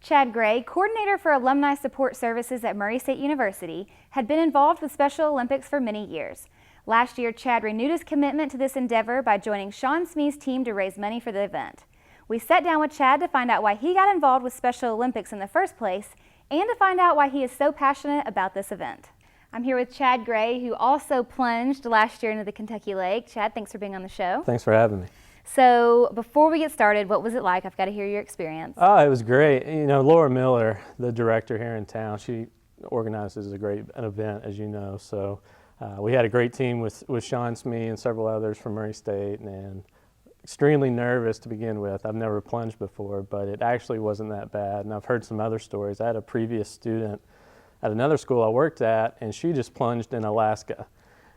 Chad Gray, coordinator for Alumni Support Services at Murray State University, had been involved with Special Olympics for many years. Last year, Chad renewed his commitment to this endeavor by joining Sean Smee's team to raise money for the event. We sat down with Chad to find out why he got involved with Special Olympics in the first place and to find out why he is so passionate about this event. I'm here with Chad Gray, who also plunged last year into the Kentucky Lake. Chad, thanks for being on the show. Thanks for having me. So before we get started, what was it like? I've got to hear your experience. Oh, it was great. You know, Laura Miller, the director here in town, she organizes an event, as you know. So we had a great team with Sean Smee and several others from Murray State, and extremely nervous to begin with. I've never plunged before, but it actually wasn't that bad. And I've heard some other stories. I had a previous student at another school I worked at, and she just plunged in Alaska.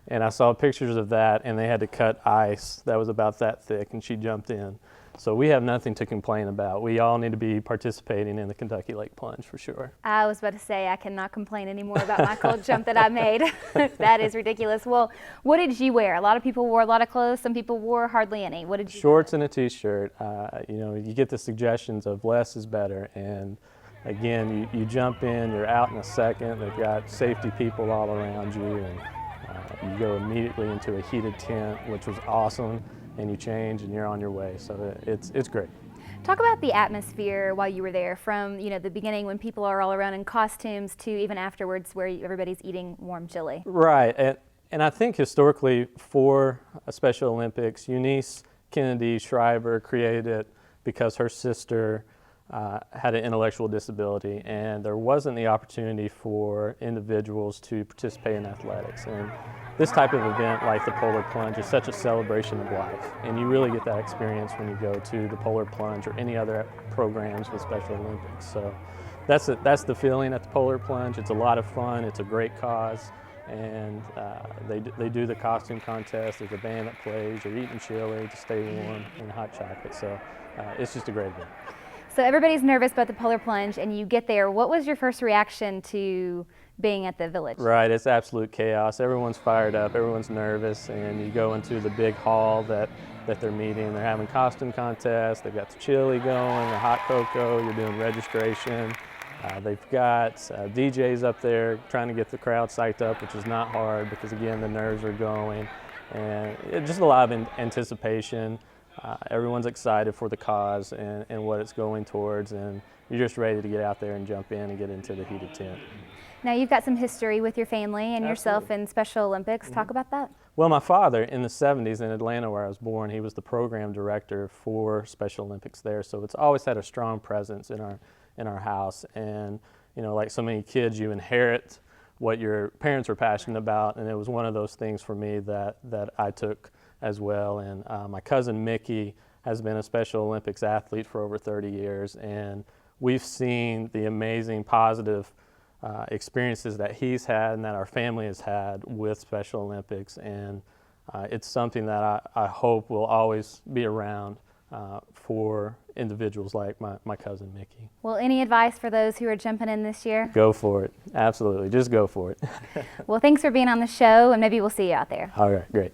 And I saw pictures of that, and they had to cut ice that was about that thick, and she jumped in. So we have nothing to complain about. We all need to be participating in the Kentucky Lake Plunge for sure. I was about to say I cannot complain anymore about my cold jump that I made. That is ridiculous. Well, what did you wear? A lot of people wore a lot of clothes. Some people wore hardly any. What did you Shorts and a t-shirt. You know, you get the suggestions of less is better. And again, you jump in, you're out in a second. They've got safety people all around you. And you go immediately into a heated tent, which was awesome, and you change and you're on your way. So it's great. Talk about the atmosphere while you were there, from the beginning when people are all around in costumes to even afterwards where everybody's eating warm chili. Right, and I think historically for Special Olympics, Eunice Kennedy Shriver created it because her sister had an intellectual disability, and there wasn't the opportunity for individuals to participate in athletics. And this type of event, like the Polar Plunge, is such a celebration of life, and you really get that experience when you go to the Polar Plunge or any other programs with Special Olympics. So that's the feeling at the Polar Plunge. It's a lot of fun. It's a great cause, and they do the costume contest. There's a band that plays. You're eating chili to stay warm and hot chocolate. So it's just a great event. So everybody's nervous about the Polar Plunge, and you get there. What was your first reaction to being at the village? Right, it's absolute chaos. Everyone's fired up, everyone's nervous, and you go into the big hall that they're meeting. They're having costume contests. They've got the chili going, the hot cocoa. You're doing registration. They've got DJs up there trying to get the crowd psyched up, which is not hard because, again, the nerves are going. And just a lot of anticipation. Everyone's excited for the cause and what it's going towards, and you're just ready to get out there and jump in and get into the heated tent. Now, you've got some history with your family and Absolutely. Yourself in Special Olympics. Mm-hmm. Talk about that. Well, my father, in the 70s in Atlanta where I was born, he was the program director for Special Olympics there, so it's always had a strong presence in our house. And like so many kids, you inherit what your parents were passionate about, and it was one of those things for me that I took as well. And my cousin Mickey has been a Special Olympics athlete for over 30 years, and we've seen the amazing positive experiences that he's had and that our family has had with Special Olympics, and it's something that I hope will always be around for individuals like my cousin Mickey. Well, any advice for those who are jumping in this year? Go for it. Absolutely. Just go for it. Well, thanks for being on the show, and maybe we'll see you out there. All right, great.